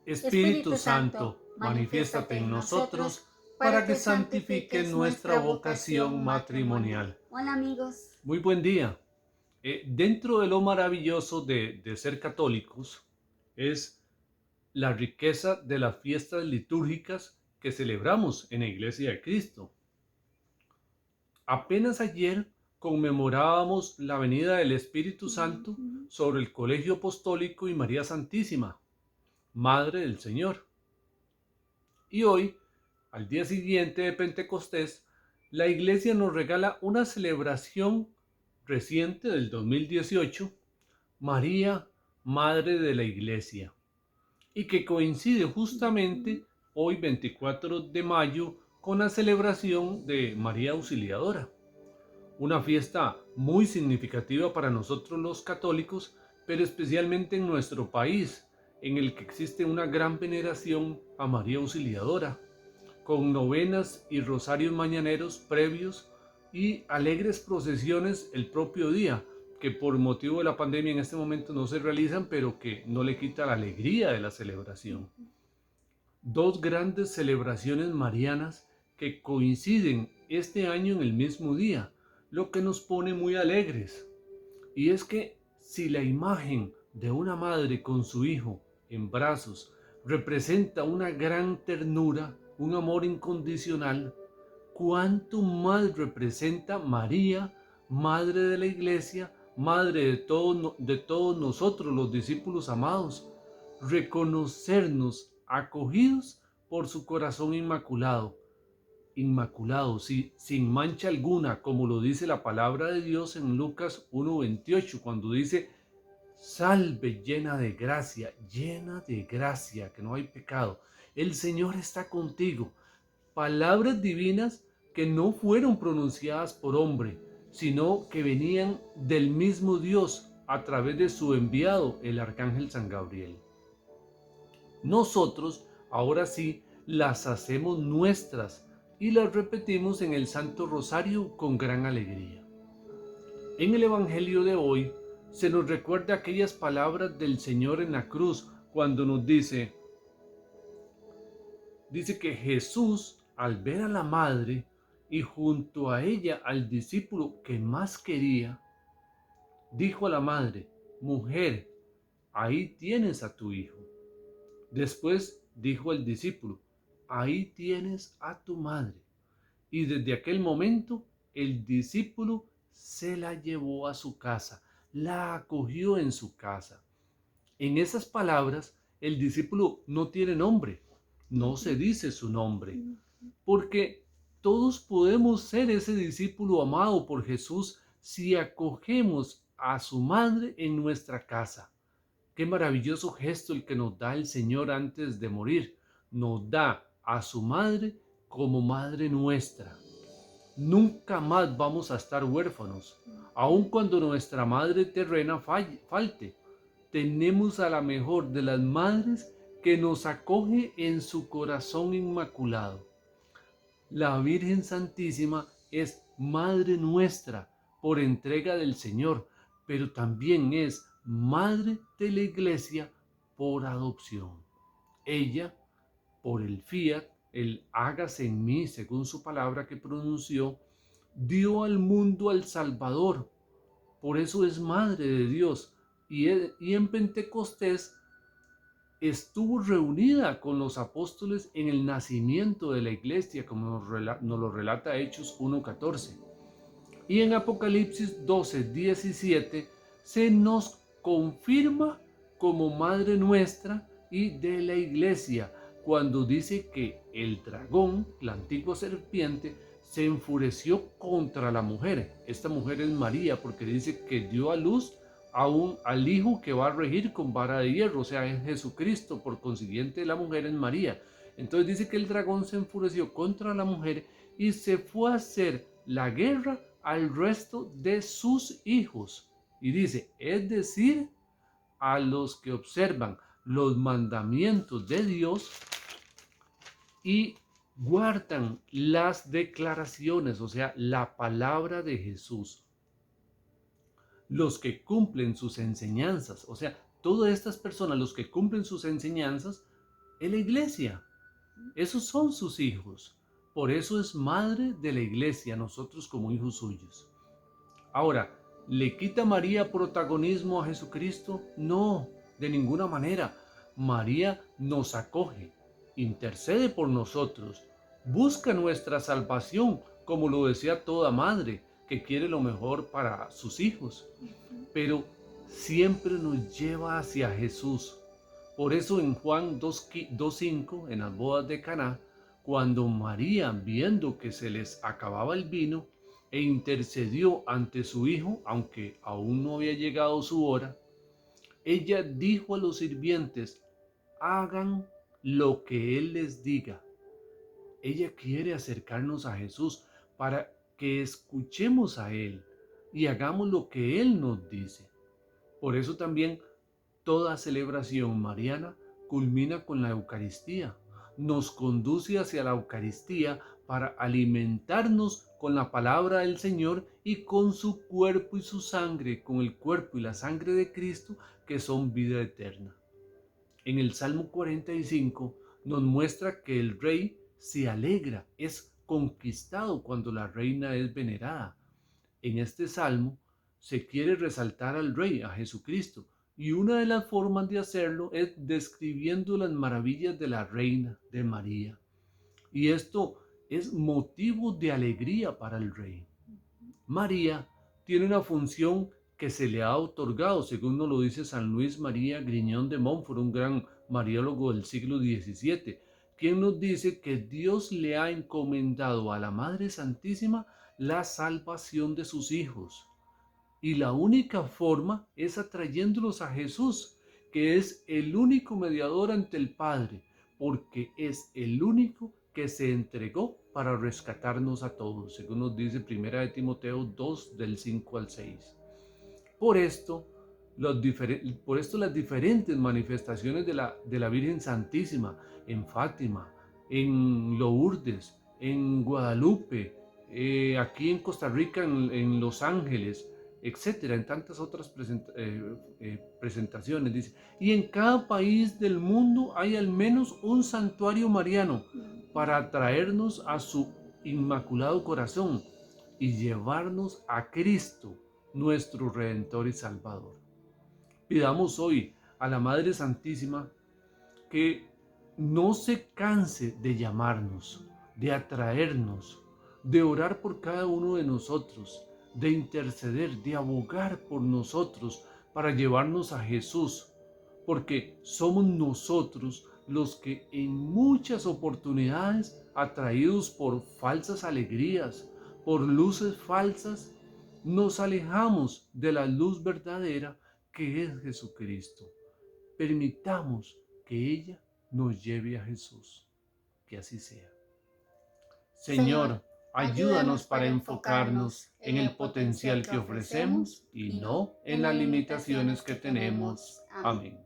Espíritu Santo, manifiéstate en nosotros para que santifique nuestra vocación matrimonial. Hola amigos. Muy buen día. Dentro de lo maravilloso de ser católicos es la riqueza de las fiestas litúrgicas que celebramos en la Iglesia de Cristo. Apenas ayer conmemorábamos la venida del Espíritu Santo sobre el Colegio Apostólico y María Santísima, Madre del Señor. Y hoy, al día siguiente de Pentecostés, la Iglesia nos regala una celebración reciente del 2018, María, Madre de la Iglesia, y que coincide justamente hoy 24 de mayo con la celebración de María Auxiliadora, una fiesta muy significativa para nosotros los católicos, pero especialmente en nuestro país, en el que existe una gran veneración a María Auxiliadora, con novenas y rosarios mañaneros previos y alegres procesiones el propio día, que por motivo de la pandemia en este momento no se realizan, pero que no le quita la alegría de la celebración. Dos grandes celebraciones marianas que coinciden este año en el mismo día, lo que nos pone muy alegres. Y es que si la imagen de una madre con su hijo en brazos representa una gran ternura, un amor incondicional, ¿cuánto más representa María, Madre de la Iglesia, Madre de todos nosotros los discípulos amados? Reconocernos acogidos por su corazón inmaculado, sí, sin mancha alguna, como lo dice la palabra de Dios en Lucas 1:28, cuando dice: salve llena de gracia, que no hay pecado. El Señor está contigo. Palabras divinas que no fueron pronunciadas por hombre, sino que venían del mismo Dios a través de su enviado, el arcángel San Gabriel. Nosotros, ahora sí, las hacemos nuestras y las repetimos en el Santo Rosario con gran alegría. En el Evangelio de hoy se nos recuerda aquellas palabras del Señor en la cruz cuando nos dice que Jesús, al ver a la madre y junto a ella al discípulo que más quería, dijo a la madre: mujer, ahí tienes a tu hijo. Después dijo al discípulo: ahí tienes a tu madre. Y desde aquel momento el discípulo se la llevó a su casa, la acogió en su casa. En esas palabras, el discípulo no tiene nombre, no se dice su nombre, porque todos podemos ser ese discípulo amado por Jesús si acogemos a su madre en nuestra casa. Qué maravilloso gesto el que nos da el Señor antes de morir. Nos da a su madre como madre nuestra. Nunca más vamos a estar huérfanos, aun cuando nuestra madre terrena falte. Tenemos a la mejor de las madres que nos acoge en su corazón inmaculado. La Virgen Santísima es Madre nuestra por entrega del Señor, pero también es Madre de la Iglesia por adopción. Ella, por el fiat, el hágase en mí según su palabra que pronunció, dio al mundo al Salvador. Por eso es Madre de Dios. Y en Pentecostés estuvo reunida con los apóstoles en el nacimiento de la iglesia, como nos lo relata Hechos 1:14. Y en Apocalipsis 12:17 se nos confirma como Madre nuestra y de la iglesia, cuando dice que el dragón, la antigua serpiente, se enfureció contra la mujer. Esta mujer es María, porque dice que dio a luz al Hijo que va a regir con vara de hierro, o sea, es Jesucristo. Por consiguiente, la mujer es María. Entonces dice que el dragón se enfureció contra la mujer y se fue a hacer la guerra al resto de sus hijos. Y dice, es decir, a los que observan los mandamientos de Dios y guardan las declaraciones, o sea, la palabra de Jesús. Los que cumplen sus enseñanzas, o sea, todas estas personas, los que cumplen sus enseñanzas, Es la iglesia. Esos son sus hijos. Por eso es madre de la iglesia, nosotros como hijos suyos. Ahora, ¿le quita María protagonismo a Jesucristo? No, de ninguna manera. María nos acoge, intercede por nosotros, busca nuestra salvación, como lo decía toda madre que quiere lo mejor para sus hijos, pero siempre nos lleva hacia Jesús. Por eso en Juan 2:5, en las bodas de Caná, cuando María, viendo que se les acababa el vino, e intercedió ante su hijo, aunque aún no había llegado su hora, ella dijo a los sirvientes: hagan lo que él les diga. Ella quiere acercarnos a Jesús para que escuchemos a él y hagamos lo que él nos dice. Por eso también toda celebración mariana culmina con la Eucaristía. Nos conduce hacia la Eucaristía para alimentarnos con la palabra del Señor y con su cuerpo y su sangre, con el cuerpo y la sangre de Cristo, que son vida eterna. En el Salmo 45 nos muestra que el rey se alegra, es conquistado cuando la reina es venerada. En este salmo se quiere resaltar al rey, a Jesucristo, y una de las formas de hacerlo es describiendo las maravillas de la reina, de María. Y esto es motivo de alegría para el rey. María tiene una función que se le ha otorgado, según nos lo dice San Luis María Griñón de Montfort, un gran mariólogo del siglo XVII, quien nos dice que Dios le ha encomendado a la Madre Santísima la salvación de sus hijos. Y la única forma es atrayéndolos a Jesús, que es el único mediador ante el Padre, porque es el único que se entregó para rescatarnos a todos, según nos dice 1 de Timoteo 2, del 5 al 6. Por esto, las diferentes manifestaciones de la Virgen Santísima en Fátima, en Lourdes, en Guadalupe, aquí en Costa Rica, en Los Ángeles, etcétera, en tantas otras presentaciones, dice. Y en cada país del mundo hay al menos un santuario mariano para atraernos a su inmaculado corazón y llevarnos a Cristo, nuestro Redentor y Salvador. Pidamos hoy a la Madre Santísima que no se canse de llamarnos, de atraernos, de orar por cada uno de nosotros, de interceder, de abogar por nosotros para llevarnos a Jesús, porque somos nosotros los que en muchas oportunidades, atraídos por falsas alegrías, por luces falsas, nos alejamos de la luz verdadera que es Jesucristo. Permitamos que ella nos lleve a Jesús. Que así sea. Señor, ayúdanos para enfocarnos en el potencial que ofrecemos y no en las limitaciones que tenemos. Amén.